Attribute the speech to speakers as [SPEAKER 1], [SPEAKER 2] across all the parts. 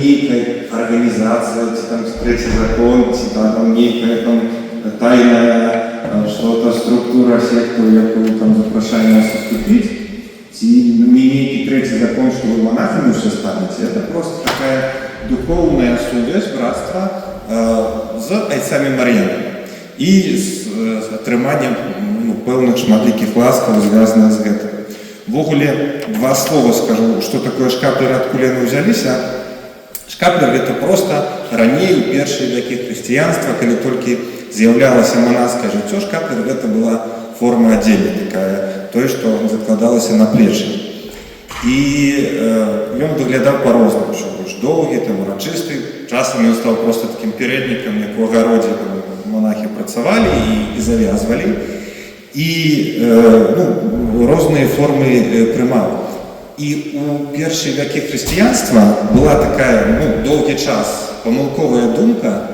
[SPEAKER 1] нейкая организация, там третий закон, там нейкая там тайная что-то структура секту, якую там запрашае нас уступить, ці не нейкий третий закон, что вы монахами все станете, это просто такая духовная сувязь, братство з айцами Мар'яны и с атрыманнем пэўных шматлікіх ласкаў, звязаных з гэтым. Ввогуле, два слова скажу, что такое шкаплеры, адкуль яны ўзяліся. Шкаплер это просто раней, у першыя векі хрысціянства, калі толькі з'яўлялася манаскае жыццё, шкаплер это была форма адзення такая, тое, што закладалася на плечы. І ён выглядаў па-рознаму, що больш доўгі, там урачысты, часам ён стаў просто такім переднікам, як у агародзе монахі працавалі і завязвалі. І розныя формы прымаў. І у першыя векі хрысціянства была такая доўгі час памылковая думка,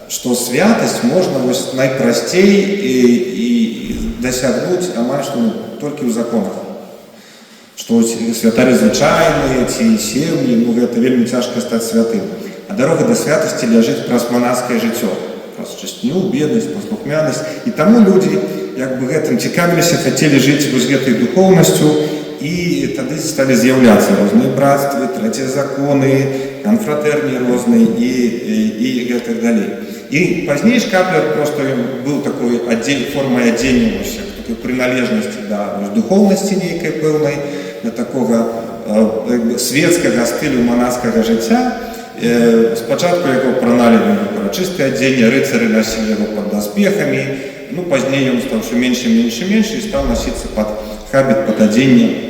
[SPEAKER 1] што святасць можна найпрасцей і дасягнуць амаль што толькі ў законах. Што святары звычайныя ці сем'і, гэта вельмі цяжка стаць святым. А дарога да святасці ляжыць праз манаскае жыццё, праз чысціню, беднасць, паслухмянасць. І таму людзі як бы гэтым цікавіліся, хацелі жыць вось гэтай духоўнасцю, і тады сталі з'яўляцца розныя братствы, трэція законы, канфратэрніі розныя і гэтак далей. І пазней шкаплер просто быў такой формай адзення, такой прыналежнасці да духоўнасці нейкай пэўнай, да такога светскага стылю манаскага жыцця. Спачатку яго праналі урачыстае адзенне, рыцары насілі яго пад даспехамі, пазней ён стаў ўсё менш і стаў насіцца пад хабіт, пад адзенне.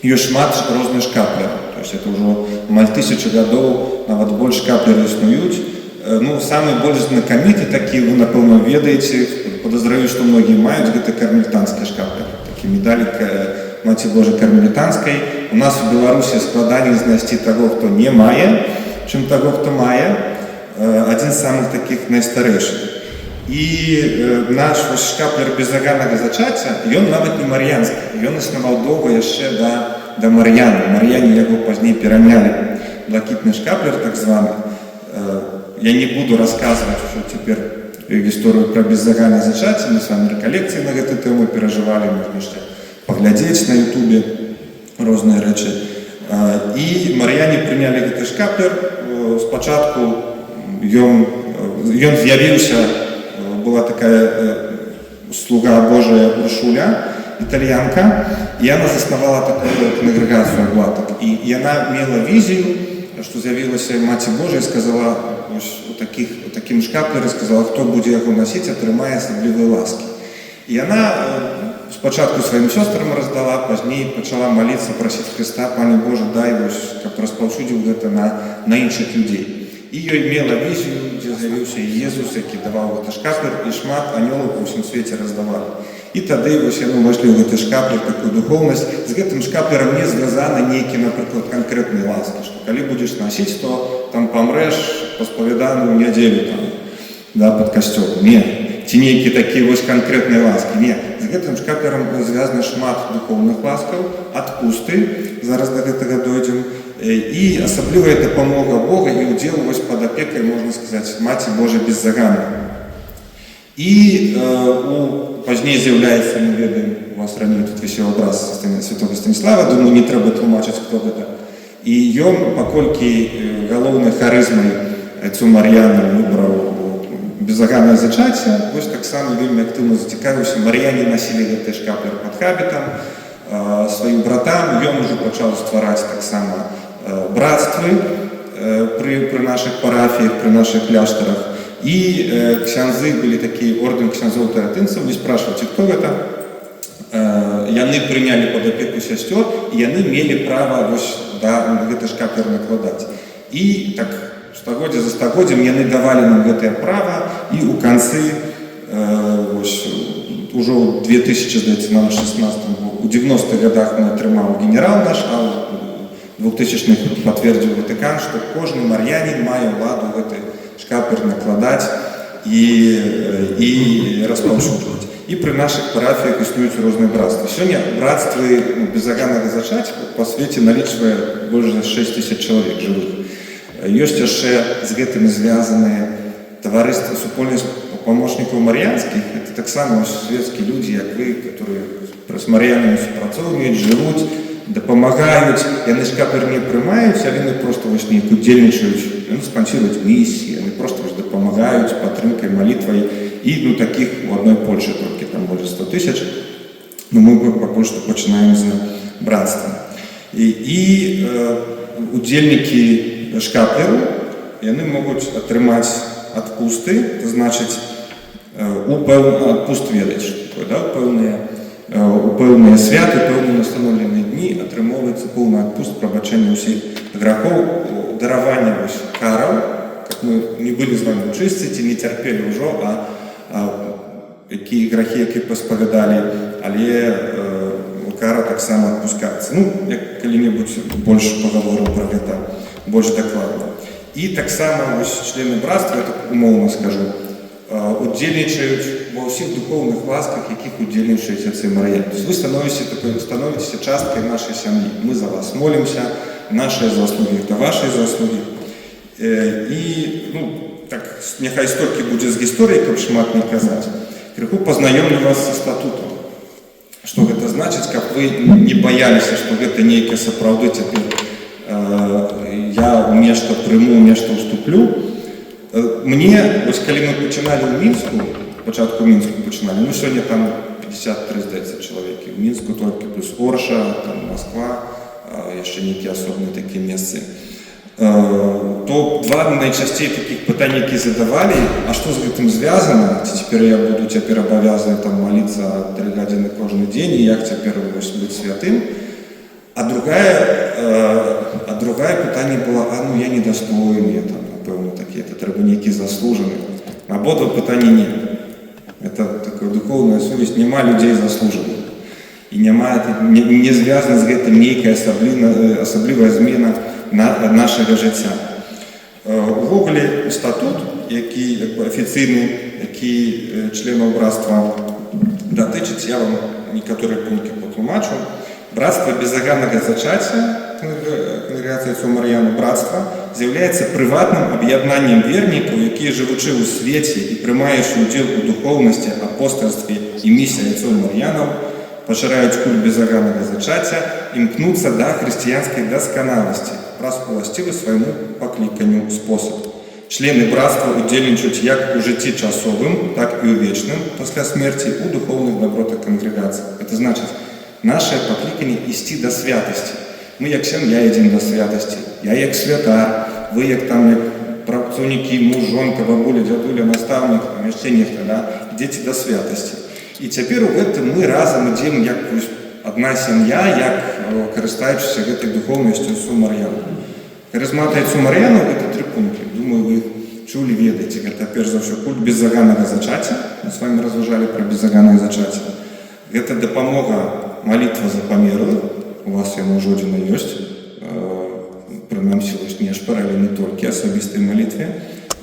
[SPEAKER 1] Ёсць шмат розных шкаплераў. То есть это ўжо амаль 1000 гадоў, нават больш шкаплеры існуюць. Самы больш знакаміты такі, вы, напэўна, ведаеце, падазраю, што многія маюць, гэта кармелітанскі шкаплер. Такі медалік Маці Божай кармелітанскай. У нас у Беларусі складаней знайсці таго, хто не мае, чым таго, хто мае. Адзін з самых такіх найстарэйшых. І наш шкаплер безаганага зачацця, ён нават не мар'янскі, ён існаваў доўга яшчэ да Мар'яны. Мар'яне яго пазней перанялі. Блакітны шкаплер, так званы. Я не буду расказваць ужо цяпер гісторыю пра безаганае зачацце, мы з вамі рэкалекцыі на гэту тэму перажывалі, можна яшчэ паглядзець на ютубе розныя рэчы. І Мар'яне прынялі гэты шкаплер. Спачатку ён з'явіўся, была такая слуга Божия Уршуля, итальянка, и она заснавала такую конгрегацию аглаток. И она имела визию, что з'явилася Маці Божия, сказала, таким шкаплеры, сказала, кто будет его носить, атрымае асаблівыя ласки. И она спочатку своим сестрам раздала, поздней пачала молиться, просить Христа, Пане Боже, дай, каб распаўсюдзіў гэта на іншых людей. І ёй мела візію, дзе з'явіўся Езус, які даваў гэты шкаплер, і шмат анёлаў па ўсім свеце раздавалі. І тады яны ўвайшлі ў гэты шкаплер, такую духоўнасць. З гэтым шкаплерам не звязаны нейкі, напрыклад, канкрэтныя ласкі, што калі будзеш насіць, то там памрэш па спавяданню ў нядзелю пад касцёлам. Не. Ці нейкі такія вось канкрэтныя ласкі. Не. З гэтым шкаплерам звязана шмат духоўных ласкаў, адпусты, зараз да гэтага дойдзем. І асаблівая дапамога Бога і ўдзел пад апекай, можна сказаць, Маці Божай беззаганнай. І пазней з'яўляецца, мы ведаем, у вас раней тут вісеў абраз святога Станіслава, думаю, не трэба тлумачыць, хто гэта. І ён, паколькі галоўнай харызмай айцу Мар'яны выбраў беззаганнае зачацце, вось таксама вельмі актыўна зацікавіўся. Мар'яне насілі гэты шкаплер пад хабітам сваім братам, ён ужо пачаў ствараць таксама братствы пры наших парафіях, пры наших кляштарах. І ксяндзы былі такі ордэн ксяндзоў таратынцаў, не спрашвайце, хто гэта. Яны прынялі пад апеку сясцёр, і яны мелі права гэты шкаплер накладаць. І так стагоддзя за стагоддзем яны давалі нам гэтае права, і ў канцы ўжо ў 2016 у 90-х годах мы атрымаў генерал наш, а у 2000-х пацвердзіў Ватыкан, што кожны мар'янін мае ўладу гэты шкаплер накладаць і распаўсюджваць. І пры нашых парафіях існуюць розныя братствы. Сёння братствы беззаганнага зачацця па свеце налічвае больш за 6000 чалавек жывых. Ёсць яшчэ з гэтым звязаныя таварыства супольнасць памочнікаў марыянскіх. Это таксама светскія людзі, як вы, которые з марыянамі супрацоўнічаюць, жывуць, дапамагаюць. Яны ж капер не прымаюць, але яны проста вось неяк удзельнічаюць, яны спансіруюць місіі, яны проста вось дапамагаюць падтрымкай, малітвай. І такіх у адной Польшы толькі там больш 100 000. Мы пакуль што пачынаем з брацтва. І удзельнікі шкаплеру, яны могуць атрымаць адпусты, то значыць, адпуст ведаць, што такое, да? У пэўныя святы, пэўныя устаноўленыя дні атрымоўваецца поўны адпуст, прабачэння ўсіх грахоў, даравання караў, каб мы не былі з вами чысці, ці не цярпелі ўжо, якія грахі, які паспавядалі, але кара таксама адпускаецца. Як калі-небудзь больш пагаворым пра гэта, больш дакладна. І таксама члены брацтва, я так умоўна скажу, удзельнічаюць ва ўсіх духоўных ласках, якіх удзельнічаюць отцы марыяне. То есть вы становіцеся часткай нашай сям'і. Мы за вас молімся, нашыя заслугі – это вашыя заслугі. І, так, няхай столькі будзе з гісторыі, каб шмат не казаць. Крыху пазнаёмлю вас са статутам. Што гэта значыць, каб вы не баяліся, што гэта нейкае сапраўды цяпер я нешта прыму, нешта ўступлю. Мне, вось калі мы пачыналі ў Мінску, пачатку Мінску пачыналі, сёння там 53, здаецца, чалавекі. У Мінску толькі плюс Орша, там Москва, яшчэ нейкія асобныя такія месцы. То два найчасцей такіх пытань, які задавалі, а што з гэтым звязана, ці цяпер я буду цяпер абавязаны там маліцца 3 гадзіны кожны дзень, і як цяпер быць святым. А другое пытанне было, я недастойны, я там, напэўна, такі, это трэба нейкі заслужаны. Абодва пытання не. Это такая духоўная сувязь, няма людзей заслужаных. І не звязана з гэтым нейкая асаблівая змена нашага жыцця. Увогуле, статут, які афіцыйны, які членаў брацтва датычыць, я вам некаторыя пункты патлумачу. Братство безаганнага зачацця, конгрегацыя отцоў марыян, братства, з'яўляецца прыватным аб'яднаннем вернікаў, якія, жывучы ў свеце і прымаючы ўдзел у духоўнасці, апостальстве і місіі отцоў марыянаў, пашыраюць культ безаганнага зачацця, імкнуцца да хрысціянскай дасканаласці праз уласцівы свайму пакліканню спосаб. Члены братства удзельнічаюць як у жыцці часовым, так і ў вечным пасля смерці ў духоўных дабротах кангрэгацыі. Это значыць, наше пакліканне ісці да святасці. Мы як сям'я ідзем да святасці. Я як святар, вы як там як працоўнікі, муж, жонка, бабуля, дзядуля, настаўнік, яшчэ нехта, ідзеце да святасці. І цяпер у гэтым мы разам ідзем як адна сям'я, як карыстаючыся гэтай духоўнасцю отцоў марыян. Харызматы отцоў марыянаў – гэта 3 пункты. Думаю, вы чулі, ведаеце. Гэта перш за ўсё культ безаганнага зачацця. Мы з вами разважалі пра безаганнае зачацце. Гэта дапамога, малітва за памерлых, у вас яна ўжо адзіна ёсць, прынамсі не ашпаралі не толькі асабістай малітве,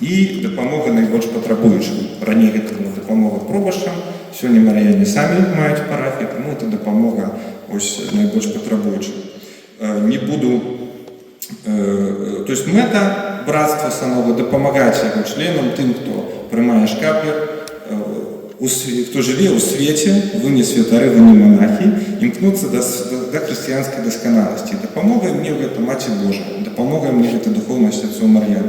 [SPEAKER 1] і дапамога найбольш патрабуючым. Раней гэта была дапамога пробашчам, сёння марыяне самі маюць парафіі, таму гэта дапамога найбольш патрабуючым. Не буду... То есть мэта братства самого дапамагаць яго членам, тым, хто прымае шкаплер, кто жыве ў свеце, вы не святары, вы не монахі, імкнуцца да хрысціянскай дасканаласці. Дапамогай мне гэта Маці Божая, дапамогай мне гэта духоўнасць отцоў марыян.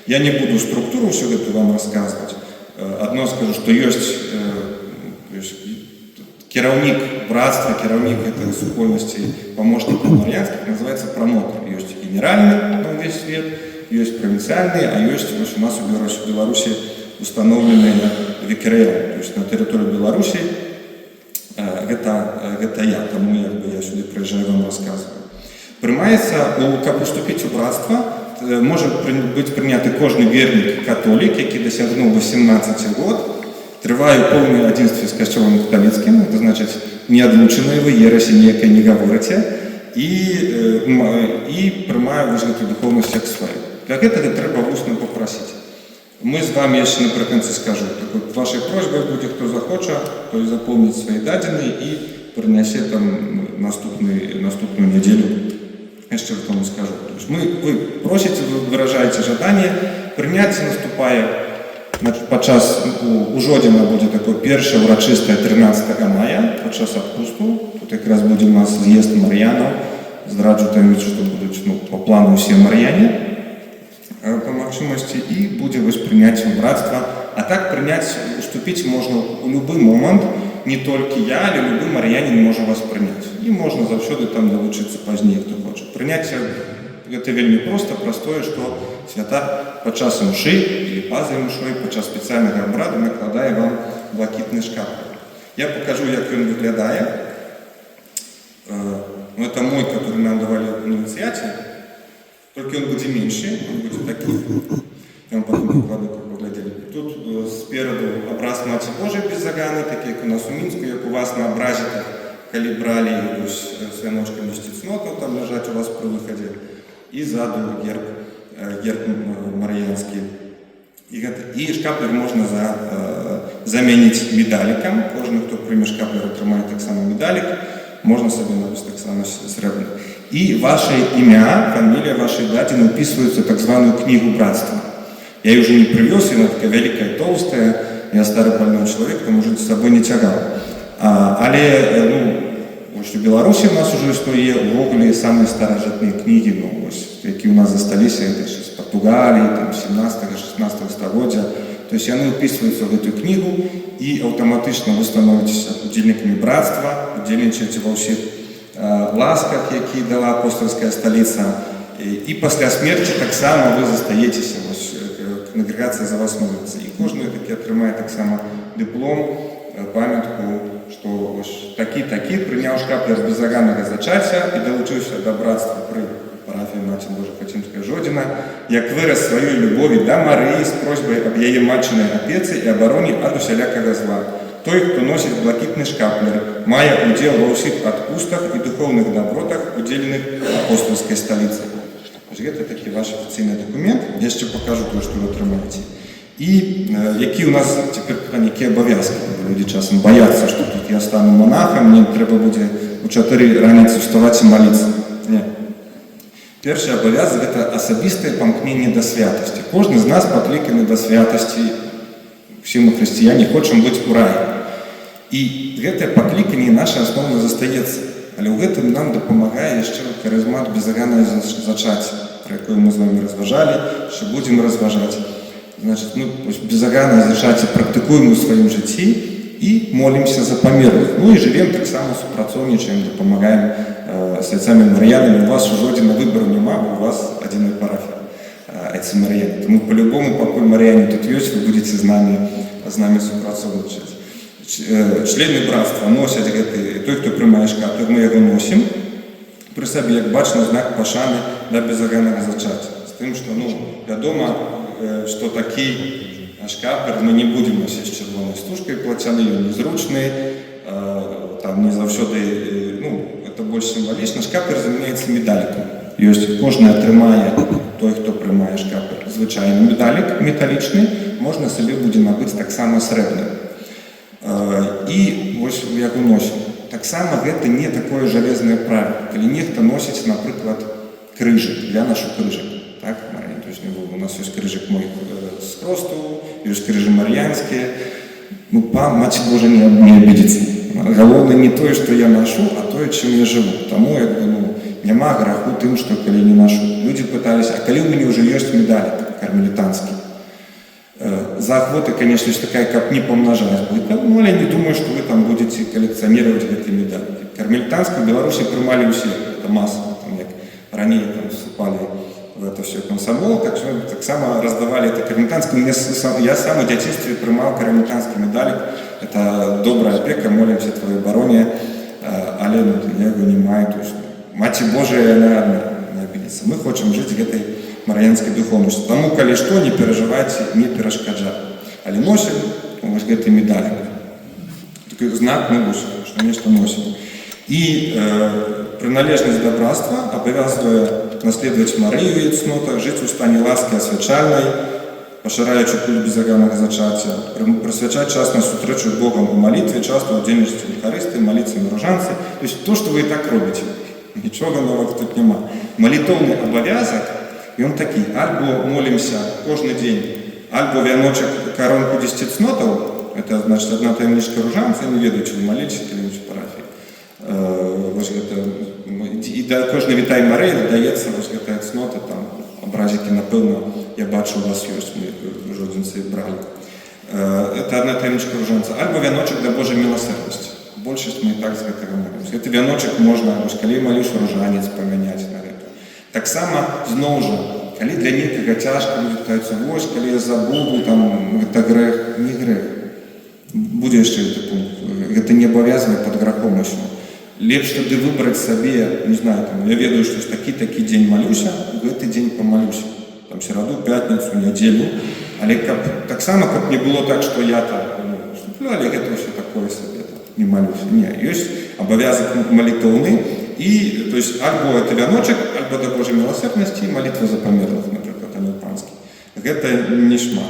[SPEAKER 1] Я не буду структуру ўсё гэта вам расказваць. Адно скажу, што ёсць кіраўнік братства, кіраўнік гэтай супольнасці памочнікаў марыянскіх, называецца прамотар. Ёсць генеральны на ўвесь свет, ёсць правінцыяльны, а ёсць у нас у Беларусі установленыя викариат, то есть на территории Беларуси, это я, тому я сюда приезжаю, вам рассказываю. Приймається, каб уступити у братство, може бути прийнятий кожен вірник католік, який досягнув 18 років, триває у повній одинстві з Костюлом католицьким, це значить, не одлученої ви єресі ніякої не говорите, і приймає визнати духовність як свою. Для цього треба усно попросити. Мы с вами, я ще наприкінці скажу, так вашей просьбой буде, хто захоче, той заповнить свої дадені і принесе там наступну неділю Jeszcze w tomu скажу. Вы просите, вы выражаете желание, прыняцце наступае падчас у жодзіна будзе такое першае урачыстае 13 мая падчас адпусту. Тут якраз будзе у нас з'езд мар'янаў. Здраджу таямніцу, што будуць па плану ўсе мар'яне по магчымасці і будзе вось прыняцце брацтва. А так прыняць, уступіць можна ў любы момант, не толькі я, але любы мар'янін можа вас прыняць. І можна заўсёды там навучыцца пазней, хто хоча. Прыняцце гэта вельмі проста, простое, што святар падчас імшы или па-за імшой, падчас спецыяльнага абраду накладае вам блакітны шкапер. Я покажу, як ён выглядае. Это мой, который нам давали в инициате, только он будет меньше, он будет таким. Я вам потом покладу, как вы глядели. Тут спереду образ Маці Божої без загана, такий, як у нас у Мінську, як у вас на образиках, коли брали с вяночками стецноту, там лежать у вас при выходе. И сзаду герб мар'янський. И шкаплер можно заменить медаликом. Кожен, хто прийме шкаплер, отримає так само медалик. Можно себе написать так само сребно. И ваше имя, фамилия вашей даты написываются в так званую книгу братства. Я ее уже не привез, она такая великая, толстая. Я старый больной человек, там уже с собой не тягал. Але, в Беларуси у нас уже стоит увогуле самые старожитные книги, какие у нас застались, это еще с Португалии, там, 17-16 столетия. То есть они уписываются в эту книгу, и автоматично вы становитесь удельниками братства, удельничаете во всех ласках, які дала апостольская столица. И после смерти так само вы застаетесь, конгрегация за вас молится. И кожен таки отримає так само диплом, пам'ятку, что такі прийняв шкаплер без заганного зачаття і долучився до братства при парафії Маці Божої Фатимської Жодіна, як вираз своєї любові до Марії з просьбою об її матчиной опеці і обороні від усілякого зла. Той, хто носить блакитний шкаплер, має уділ во всіх відпустах і духовних добротах, уділених апостольській столиці. Это такий ваш офіційний документ. Я ще покажу те, що ви отримаєте. І які у нас тепер які обов'язки. Люди часом бояться, що тут я стану монахом, мені треба буде у 4 раниці вставати і молитися. Ні. Перший обов'язок – це особисте помкнення до святості. Кожен з нас покликаний до святості. Всі ми християни хочемо бути у раї. І це покликання наше основно застається. Але у гэтым нам допомагає ще харизмат беззаганного зачаття, про який ми з вами розважали, що будемо розважати. Значит, беззаганное зачаття практикуем у своем житті и молимся за померлых. Ну и живем так само, супрацовничаем, допомагаем с отцами мар'янами. У вас уже один выбор нема, у вас один парафия, отцы мар'яне. Тому по-любому, покуль мар'яне тут есть, вы будете с нами супрацовничать. Члены братства носят той, хто приймає шкаплер, ми його носимо при собі, як бачно, знак пошани до беззаганного зачаття. З тим, що, відомо, что такий шкаплер мы не будем носить с червоной стужкой платяной, он незручный, там не завсёды, это больше символично. Шкаплер заменяется медаликом. Кожен отримає, той, хто приймає шкаплер, звичайний медалик металічний, можна собі буде набити так само сребним. І ось як уносимо. Так само це не таке железне правило. Коли нехто носить, наприклад, крижик, я ношу крижик, так, Марія? У нас есть крыжик мой с кросту, есть крыжи мар'янские. Мать Божия не обидится. Головне не то, что я ношу, а то, чем я живу. Тому нема граху тим, що коли не ношу. Люди пытались, а коли у меня уже есть медали кармелитанские. За охотой, конечно, такая, как не помножать будет. Но я не думаю, что вы там будете коллекционировать эти медали. Кармелитанские в Беларуси приймали все, это массово. Ранее там вступали в это все комсомол, так само раздавали это кармелитанским. Я сам в детстве принимал кармелитанский медалик. Это добрая опека, молимся твоей обороне. Але я его не маю. Маті Божия, она не обидится. Мы хотим жить в этой мар'янской духовности. Тому, коли что, не переживайте, не перешкоджайте. Але носим вот этой медалик. Такой знак мы что нечто носим. И приналежность до братства обов'язує наслідувати Марію і цнотах, жити у стані ласки освячальної, пошираючи культ беззаганного зачаття, присвячати час на зустрічу з Богом у молитві, часто у дільності в Євхаристії, молитві на рожанці. Тобто то, що ви і так робите. Нічого нового тут нема. Молитовный обовязок, ён такі, альбо молимся кожны дзень, альбо вяночак коронку 10 цнотаў, это значит одна таямнічка ружанца, не ведаю, чи вы молитесь калі-нибудь в парафіі. І да кожны вітай марэй дадаецца гэтая цнота, там абразікі, напэўна, я бачу, у вас ёсць, мы жодзінцы бралі. Это одна таямнічка ружанца, альбо вяночак да Божай міласэрнасці. Большасць мы і так з гэтага молимся. Гэты вяночак можна, калі малюш ружанец, памяняць на гэта. Таксама, зноў жа, калі для некага цяжка, людзі пытаюцца, вось, калі я забуду, там, гэта грэх, не грэх. Будзе яшчэ гэты пункт. Гэта не абавязвае пад грахом усё. Лепш тады выбраць сабе, не знаю, там, я ведаю, што такі-такі дзень малюся, гэты дзень памалюся. Там, сераду, пятніцу, нядзелю. Але таксама, каб не было так, што я там вступлю, але гэта ўсё такое сабе, не малюся. Не, ёсць абавязак малітоўны, і, то есть, альбо это вяночак, альбо да Божай міласэрнасці, малітва за памерлых, напрыклад, амерыканскі. Гэта не шмат.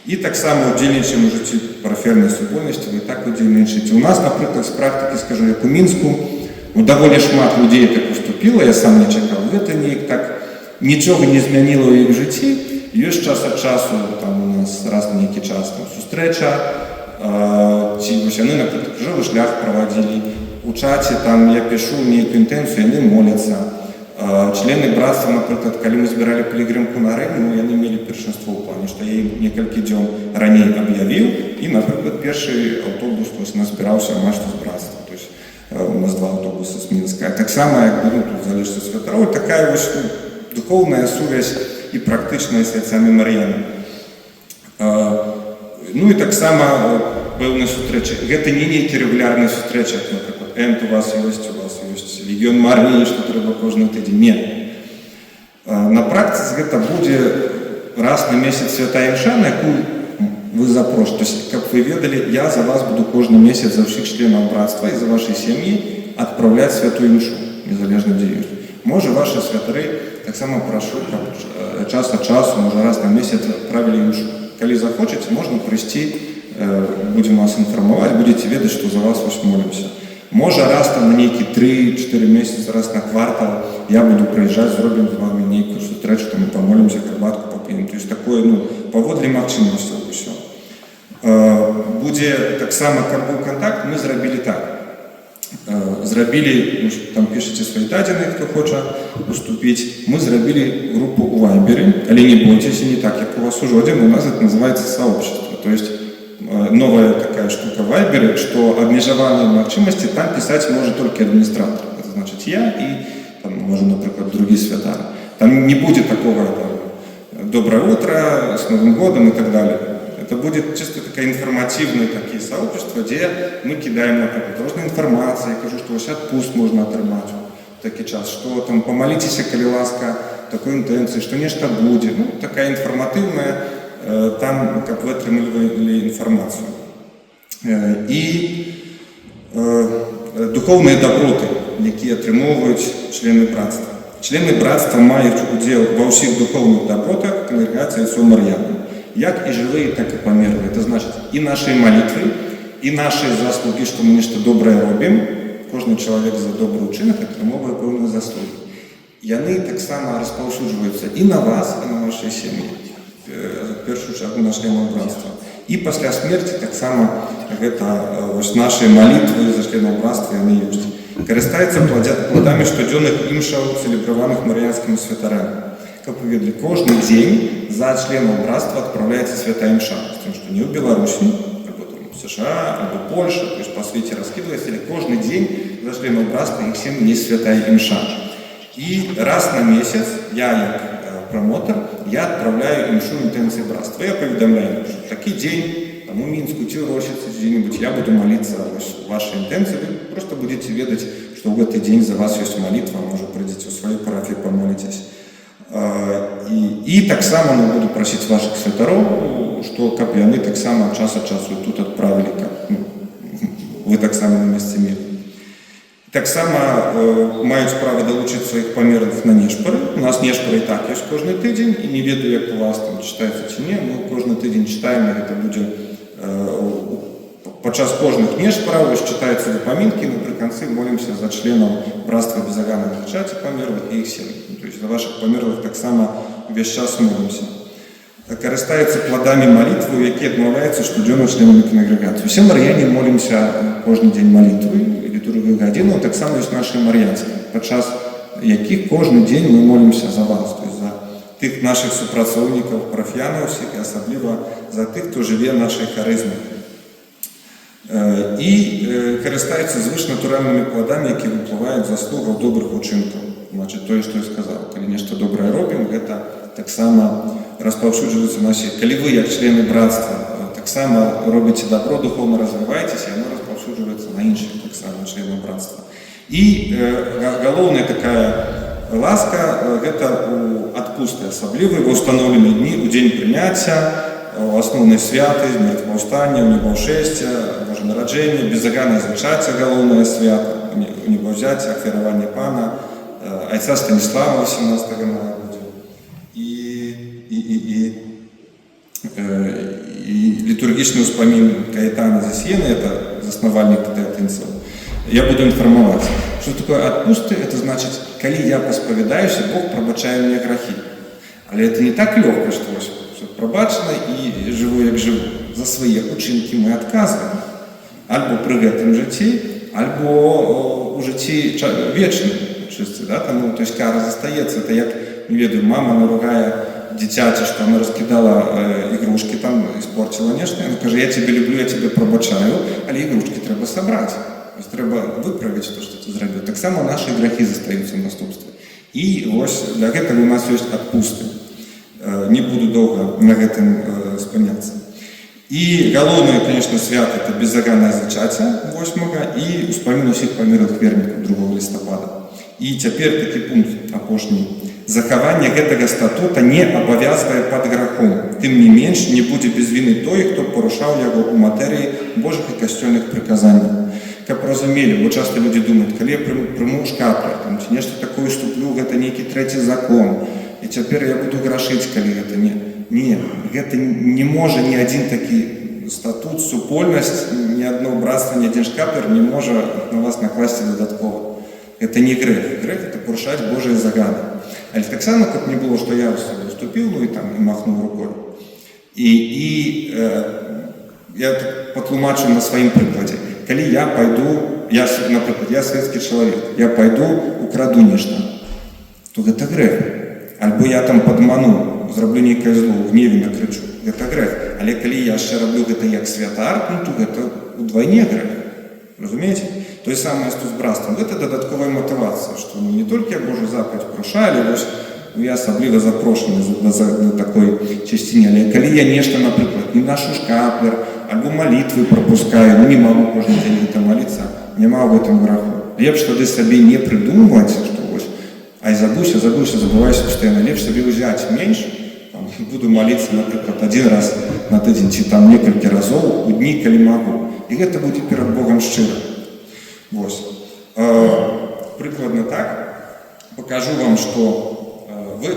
[SPEAKER 1] І таксама удзельнічаем у жыцці парафіяльнай супольнасці, вы так удзельнічаеце. У нас, напрыклад, з практыкі, скажу, як у Мінску, даволі шмат людзей так уступіла, я сам не чакаў. Гэта неяк так нічога не змяніла ў іх жыцці. Ёсць час ад часу, там у нас раз на нейкі час там сустрэча, ці вось яны, напрыклад, крыжовы шлях правадзілі. У чаце там я пишу нейкую інтэнцыю, яны моляцца. Члены братства, напрыклад, калі мы збіралі пілігрымку на Рыму, яны мелі першынство ў плане, што я ім некалькі дзён раней аб'явіў, і, напрыклад, першы аўтобус назбіраўся амаль што з братства. То есть у нас 2 аўтобусы з Мінска. Таксама, як бы, тут залежыць ад святароў, такая вось духоўная сувязь і практычная з айцамі Мар'янамі. Ну і таксама пэўныя сустрэчы. Гэта не нейкі рэгулярныя сустрэчы, напрыклад, у вас ёсць легіён Мар'іні, што трэба кожны тыдзень. Не. На практыцы гэта будзе раз на месяц святая імша, на якую вы запрошаце. То есть, каб вы ведалі, я за вас буду кожны месяц за ўсіх членаў братства і за вашай сям'і адпраўляць святую імшу, незалежна дзе ёсць. Можа, ваши святары таксама прашу, каб час ад часу, можа, раз на месяц адправілі імшу. Калі захочаце, можна прыйсці, будзем вас інфармаваць, будзеце ведаць, што за вас вось молімся. Можа, раз там на нейкі 3-4 месяцы, раз на квартал я буду прыязджаць, зробім з вами нейкую сустрэчу, там памолімся, карбатку пап'ем. То есть такое, паводле магчымасцяў усё. Будзе таксама, каб быў кантакт, мы зрабілі так. Зрабілі, там пішаце свае дадзеныя, хто хоча уступіць. Мы зрабілі групу ў Вайберы, але не бойцеся, не так, як у вас у Жодзе, у нас это называется сообщество. То есть новая такая штука в Вайбере, что обмежеванные магчимости там писать может только администратор. Это значит я и, там, может, например, другие святары. Там не будет такого там, «доброе утро», «с Новым годом» и так далее. Это будет чисто такое информативное такие сообщества, где мы кидаем, например, разную информацию. Я кажу, что вот отпуск можно отрымать в такой час, что там помолитесь, коли ласка, такой интенции, что нечто будет. Ну, такая информативная, там, как вы отрымливали информацию. И духовные доброты, які атрымоўваюць члены братства. Члены братства маюць удзел ва ўсіх духовных добротах конгрегацыі Айцоў Мар'яны, як і жывыя, так і памерлыя. Это значит і наши молитвы, і наши заслуги, што мы нешта добрае робім. Кожны чалавек за добры ўчынак атрымоўвае пэўныя заслугі. Яны таксама распаўсюджваюцца і на вас, і на вашай сям'і. В першую чаргу на членаў братства. І пасля смерці таксама гэта вось нашыя малітвы за членаў братства яны ёсць. Карыстаецца пладамі штодзённых імшаў, цэлебраваных мар'янскімі святарамі. Каб вы ведалі, кожны дзень за членаў братства адпраўляецца святая імша. З тым, што не ў Беларусі, альбо там у США, альбо Польша, то есть па свеце раскідваецца, але кожны дзень за членаў братства іх всем не святая імша. І раз на месяц я, як промотор, я отправляю имшу интенции братства. Я поведомляю, что такой день, там у Минску, Тирощице, где-нибудь, я буду молиться о вашей интенции. Вы просто будете ведать, что в этот день за вас есть молитва, может, придете в свою парафию, помолитесь. И так само я буду просить ваших святаров, что как яны так само от часу тут отправили, как вы так само на месте мира. Так само маюць права далучыць сваіх памерлых на нешпары. У нас нешпары і так ёсць кожны тыдзень, і не ведаю, як у вас там чытаецца ці не, мы кожны тыдзень чытаем, і гэта будзе падчас кожных нешпараў, чытаюцца дапамінкі, напрыканцы молімся за членаў братства без агана в чаце памерлых і іх сем'і. То то есть за ваших померлых так само весь час молимся. Карыстаюцца плодами молитвы, якія адмаўляюцца штодзённа членамі конгрегацыі. Усе мар'яне молимся кожны дзень молитвы, літургію гадзіну, так само ёсць наши мар'янскія, падчас якіх кожны дзень мы молимся за вас, то есть за тых наших супрацоўнікаў, парафіянаў усіх, і асабліва за тых, хто жыве нашай харызмай. І карыстаюцца звышнатуральнымі плодамі, якія выплываюць з заслугаў добрых учынкаў. Значит, тое, што я сказаў, калі нешта добрае робім, гэта таксама распаўсюджваецца нашы. Калі вы, як члены братства, таксама робіце добро, духовна развіваецеся, яно распаўсюджваецца на іншых таксама членаў братства. І галоўная такая ласка гэта у адпусты асаблівыя ва ўстаноўленыя дні, у дзень прыняцця, у асноўнай святы, смерцьпаўстання, у небаўшэсця, божанараджэння, беззаганнае зачацце, галоўнае свята, у небаўзяцце, ахвяраванне пана, айца Станіслава 18 мая будзе. И литургичный успомин Каэтана Засьена, это основальник катехетинцев, я буду информовать. Что такое отпусты? Это значит, коли я посповедаюсь, Бог пробачает мне грехи. Але это не так легко, что пробачено и живу, як живу. За свои учинки мы отказываем. Альбо при гэтым житті, альбо у житті вечным. Да? Там, то есть кара застаецца. Это як, не ведаю, мама наругае дитяти, что она раскидала игрушки, там испортила нечто. Она каже, я тебя люблю, я тебя пробачаю, але игрушки треба собрать. То есть треба выправить то, что ты зробил. Так само наши грехи застаются в наступстве. И вот для этого у нас есть отпусты. Не буду долго на этом спыняться. И галоўнае, конечно, свято это беззаганнае зачаття 8-го и успамін усіх памерлых вернікаў 2 лістапада. И теперь такі пункт апошні. Захаванне гэтага статута не абавязвае пад грахом. Тым не менш, не будзе без вины той, хто парушаў яго ў матэрыі Божых і касцёльных прыказанняў. Каб разумелі, бо часто люди думаюць, калі я прыму шкаплю, ці нешта такое ступлю, гэта нейкі трэці закон, і цяпер я буду грашыць, калі гэта не. Не, гэта не можа ні адзін такі статут, супольнасць, ні адно братства, ні адзін шкаплер не можа на вас накласці дадаткова. Это не грех. Грех – это порушать Божие загады. Але так само, как не было, что я уступил, ну и там и махнул рукой. Я потлумачу на своем прикладе. Коли я пойду, например, я светский человек, я пойду украду нечто, то это грех. Альбо я там подману, зроблю некое зло, в гневе накричу, это грех. Але коли я ще роблю это як святар, ну то это удвойне грех. Разумеете? То же самое с братством. Это додатковая мотивация, что не только я Божу заповедь порушаю, але я особливо запрошений за такой частині. Але коли я нечто, наприклад, не ношу шкаплер, або молитвы пропускаю, ну не могу кожен день это молиться, нема в этом греху. Лепше тоді собі не придумувати, що ось, ай забувся, забуваюся постійно. Лепше собі взяти менше, там, буду молиться, наприклад, один раз на тиждень, чи там несколько разов у дні, коли могу. І це буде перед Богом щиро. Ось. Прикладно так. Покажу вам, що ви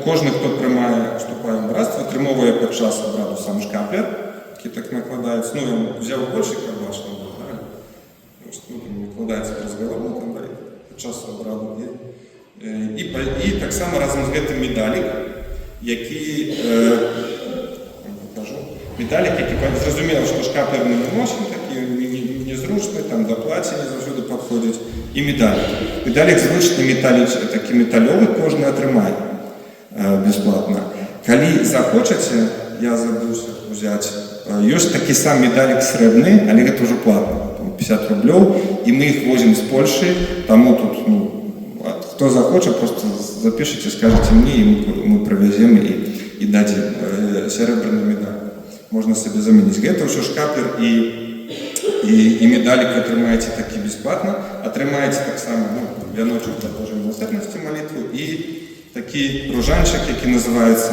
[SPEAKER 1] кожен, хто вступає в братство, отримовує під час обряду сам шкаплер, який так накладається. Ну, я взяв більше кабаш, накладається розголову, там, під час обряду. І так само разом з цим медалік, який, покажу, медалік, який, зрозуміло, що шкаплер не виносить, такий незручний, там до плаття не завжди підходить, і медалік. Медалік звичний такий метальовий, кожен отримає безплатно. Коли захочете, я забувся взяти, есть такий сам медалік срібний, але це вже платно, 50 рублів, і ми їх возимо з Польщі, тому тут, ну, хто захоче, просто запишите, скажете мне, и мы привезем и дадим серебряный медаль. Можно себе заменить. Это все шкаплер и медалик вы отримаете таки бесплатно. Отримаете так само, ну, вяночек для Божьей милосердности молитву и такий ружанчик, який називається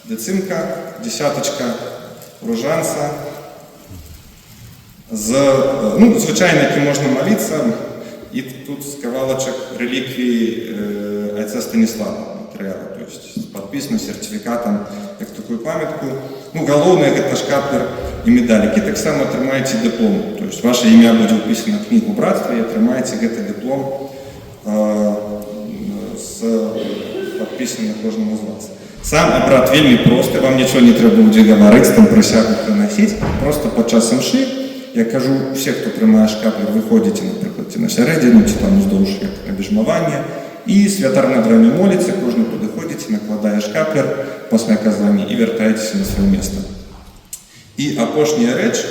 [SPEAKER 1] децимка, десяточка ружанця. Ну, звичайно, який можна молитися. И тут с кавалочек реликвии отца Станислава материала, то есть с подписанным сертификатом, как такую памятку. Ну, головное это шкаплер и медалик. И так само отримаете диплом, то есть ваше имя будет вписано в книгу братства, и отримаете этот диплом с на кожному з вас. Сам апарат вельмі просты, вам нічого не трэба будзе гаварыць, там прысягу прынасіць, просто падчас імшы, я кажу, усе, хто прымае шкаплер, выходзіце, напрыклад, ці на сярэдзіну, ці там уздоўж як абежмаванне, і святар над вамі моліцца, кожны падыходзіць, накладае шкаплер пасля казання і вяртаецеся на сваё месца. І апошняя рэч,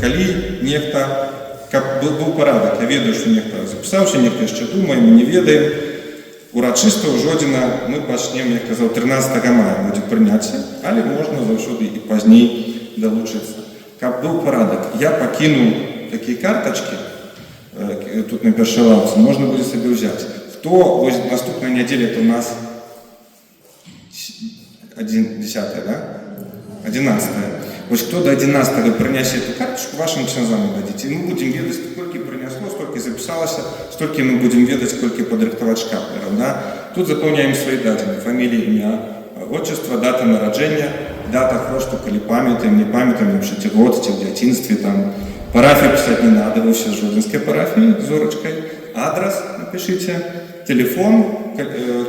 [SPEAKER 1] калі нехта, каб быў парадак, я ведаю, што нехта запісаўся, нехта яшчэ думае, мы не ведаем, урачыста ў Жодзіна мы пачнем, як казаў, 13 мая будзе прыняцце, але можна заўсёды і пазней далучыцца. Каб быў парадак, я пакіну такія картачкі, тут на першай лаўцы, можна будзе сабе ўзяць. Хто, вось наступная нядзеля, то у нас 10-е, да? 11-е. Вось хто до 11-го прынясе эту карточку, вашим ксяндзам дадзіце. І мы будзем ведаць, колькі прынясло, столькі запісалася, столькі мы будзем ведаць, колькі падрыхтаваць шкаплераў. Да? Тут запаўняем свае дадзены, фамілія, імя, отчество, дата нараджэння, дата хросту, калі памятаем, не памятаем, ці год, ці ў дзяцінстве, там, парафію пісаць не надо, вы ўсе з жодзінскай парафіі, зорачкай, адрес напишите, телефон,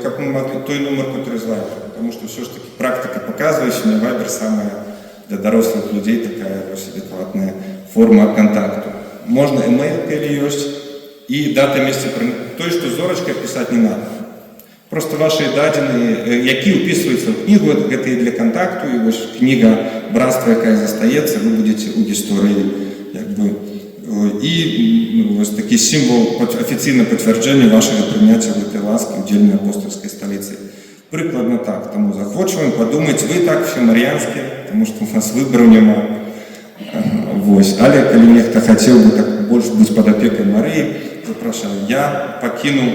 [SPEAKER 1] как мы могли, той номер, который звали, потому что все ж таки практика показывает, что Viber самая для дорослых людей такая адекватная форма контакту. Можно email, или есть, и дата месяца, то, что зорочкой писать не надо. Просто ваши дадзеныя, які ўпісваюцца ў кнігу, гэта і для контакту, і вось кніга братства, якая застаецца, вы будете у гісторыі, як бы, і вось такі сімвол афіцыйна пацвярджэння вашага прыняцця гэтай ласкі ўдзельнай апостольскай сталіцы. Прыкладна так, таму захочваем падумаць, вы так все мар'янскія, тому што у нас выбару няма. Вось, але калі нехта хацеў бы так больш быць пад апекай Марыі, запрашаю, я пакіну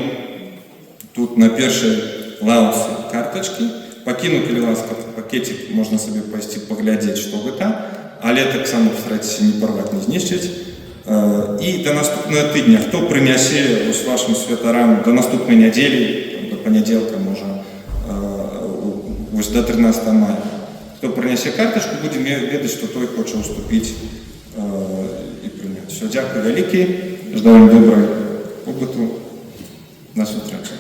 [SPEAKER 1] тут на першай лаўцы картачкі, пакіну, калі ласка, пакетик, можна сабе пайсці паглядзець, што гэта, але таксама старайцеся не парваць, не знішчыць. І да наступнага тыдня, хто прынясе з вашым святарам да наступнай нядзелі, да панядзелка, можа, вось да 13 мая, хто прынясе картачку, будзем ведаць, што той хоча уступіць і прыняць. Все, дзякуй вялікі, ждаю добрай побыту на сустрэчу.